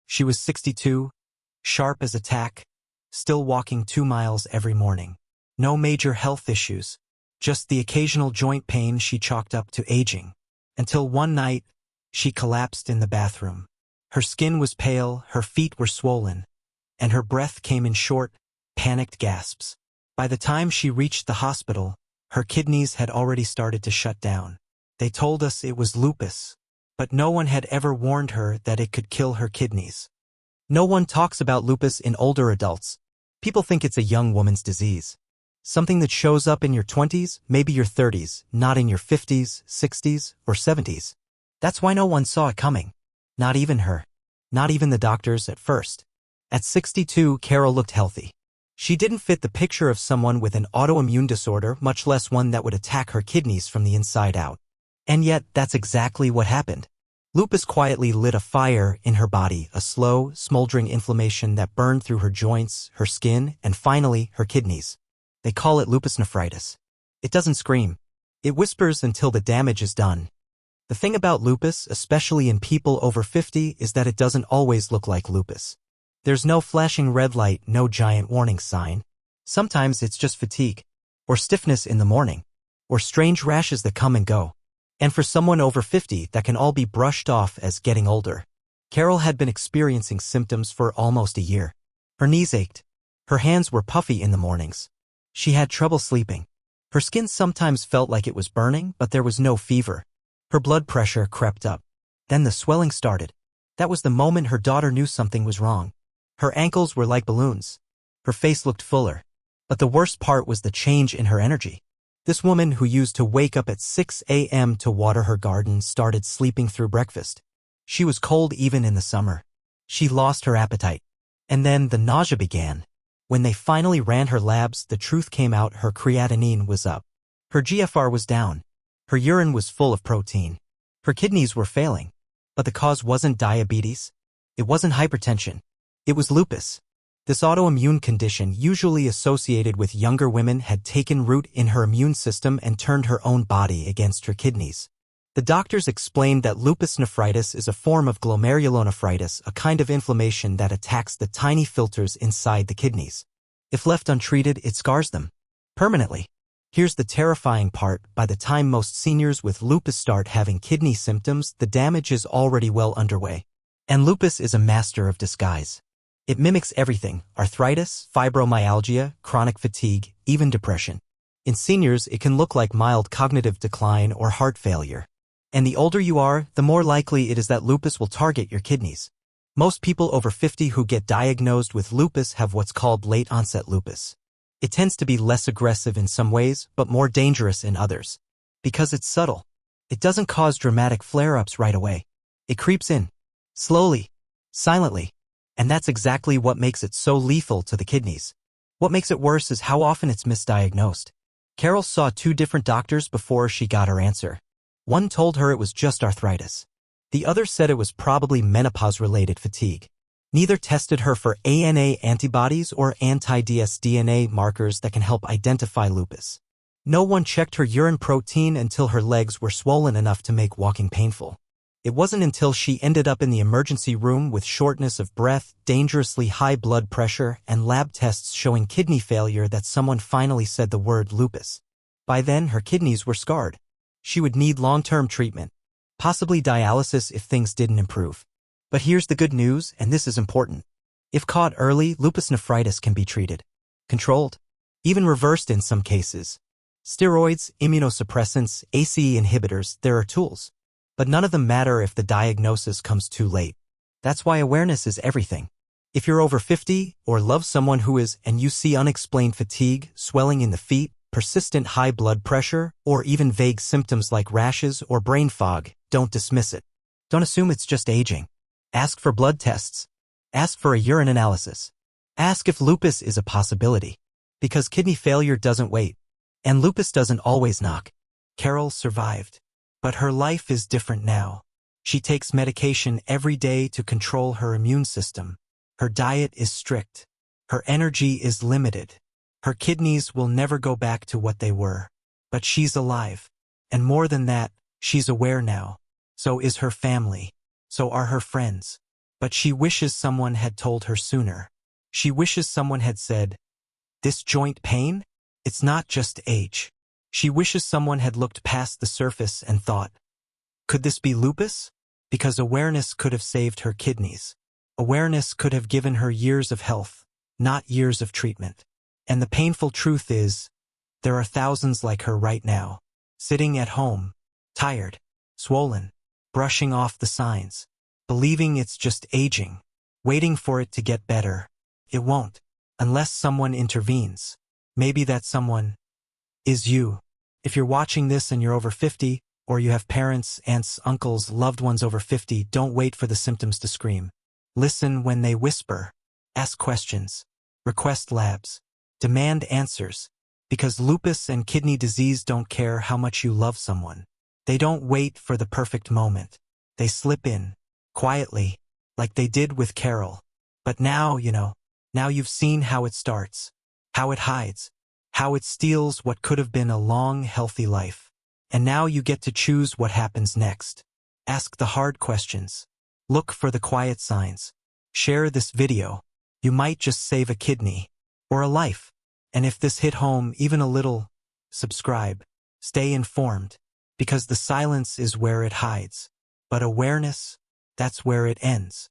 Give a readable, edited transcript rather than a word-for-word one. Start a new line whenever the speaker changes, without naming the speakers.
She was 62, sharp as a tack, still walking 2 miles every morning. No major health issues, just the occasional joint pain she chalked up to aging. Until one night, she collapsed in the bathroom. Her skin was pale, her feet were swollen, and her breath came in short, panicked gasps. By the time she reached the hospital, her kidneys had already started to shut down. They told us it was lupus, but no one had ever warned her that it could kill her kidneys. No one talks about lupus in older adults. People think it's a young woman's disease. Something that shows up in your 20s, maybe your 30s, not in your 50s, 60s, or 70s. That's why no one saw it coming. Not even her. Not even the doctors at first. At 62, Carol looked healthy. She didn't fit the picture of someone with an autoimmune disorder, much less one that would attack her kidneys from the inside out. And yet, that's exactly what happened. Lupus quietly lit a fire in her body, a slow, smoldering inflammation that burned through her joints, her skin, and finally, her kidneys. They call it lupus nephritis. It doesn't scream. It whispers until the damage is done. The thing about lupus, especially in people over 50, is that it doesn't always look like lupus. There's no flashing red light, no giant warning sign. Sometimes it's just fatigue, or stiffness in the morning, or strange rashes that come and go. And for someone over 50, that can all be brushed off as getting older. Carol had been experiencing symptoms for almost a year. Her knees ached. Her hands were puffy in the mornings. She had trouble sleeping. Her skin sometimes felt like it was burning, but there was no fever. Her blood pressure crept up. Then the swelling started. That was the moment her daughter knew something was wrong. Her ankles were like balloons. Her face looked fuller. But the worst part was the change in her energy. This woman who used to wake up at 6 a.m. to water her garden started sleeping through breakfast. She was cold even in the summer. She lost her appetite. And then the nausea began. When they finally ran her labs, the truth came out: her creatinine was up. Her GFR was down. Her urine was full of protein. Her kidneys were failing. But the cause wasn't diabetes. It wasn't hypertension. It was lupus. This autoimmune condition, usually associated with younger women, had taken root in her immune system and turned her own body against her kidneys. The doctors explained that lupus nephritis is a form of glomerulonephritis, a kind of inflammation that attacks the tiny filters inside the kidneys. If left untreated, it scars them permanently. Here's the terrifying part: by the time most seniors with lupus start having kidney symptoms, the damage is already well underway. And lupus is a master of disguise. It mimics everything: arthritis, fibromyalgia, chronic fatigue, even depression. In seniors, it can look like mild cognitive decline or heart failure. And the older you are, the more likely it is that lupus will target your kidneys. Most people over 50 who get diagnosed with lupus have what's called late-onset lupus. It tends to be less aggressive in some ways, but more dangerous in others. Because it's subtle. It doesn't cause dramatic flare-ups right away. It creeps in. Slowly. Silently. And that's exactly what makes it so lethal to the kidneys. What makes it worse is how often it's misdiagnosed. Carol saw 2 different doctors before she got her answer. One told her it was just arthritis. The other said it was probably menopause-related fatigue. Neither tested her for ANA antibodies or anti-dsDNA markers that can help identify lupus. No one checked her urine protein until her legs were swollen enough to make walking painful. It wasn't until she ended up in the emergency room with shortness of breath, dangerously high blood pressure, and lab tests showing kidney failure that someone finally said the word lupus. By then, her kidneys were scarred. She would need long-term treatment, possibly dialysis if things didn't improve. But here's the good news, and this is important. If caught early, lupus nephritis can be treated, controlled, even reversed in some cases. Steroids, immunosuppressants, ACE inhibitors, there are tools. But none of them matter if the diagnosis comes too late. That's why awareness is everything. If you're over 50 or love someone who is, and you see unexplained fatigue, swelling in the feet, persistent high blood pressure, or even vague symptoms like rashes or brain fog, don't dismiss it. Don't assume it's just aging. Ask for blood tests. Ask for a urine analysis. Ask if lupus is a possibility. Because kidney failure doesn't wait. And lupus doesn't always knock. Carol survived. But her life is different now. She takes medication every day to control her immune system. Her diet is strict. Her energy is limited. Her kidneys will never go back to what they were. But she's alive. And more than that, she's aware now. So is her family. So are her friends. But she wishes someone had told her sooner. She wishes someone had said, "This joint pain? It's not just age." She wishes someone had looked past the surface and thought, "Could this be lupus?" Because awareness could have saved her kidneys. Awareness could have given her years of health, not years of treatment. And the painful truth is, there are thousands like her right now, sitting at home, tired, swollen, brushing off the signs, believing it's just aging, waiting for it to get better. It won't, unless someone intervenes. Maybe that someone is you. If you're watching this and you're over 50, or you have parents, aunts, uncles, loved ones over 50, don't wait for the symptoms to scream. Listen when they whisper. Ask questions. Request labs. Demand answers. Because lupus and kidney disease don't care how much you love someone. They don't wait for the perfect moment. They slip in, quietly, like they did with Carol. But now, now you've seen how it starts, how it hides, how it steals what could have been a long, healthy life. And now you get to choose what happens next. Ask the hard questions. Look for the quiet signs. Share this video. You might just save a kidney, or a life. And if this hit home even a little, subscribe. Stay informed, because the silence is where it hides. But awareness, that's where it ends.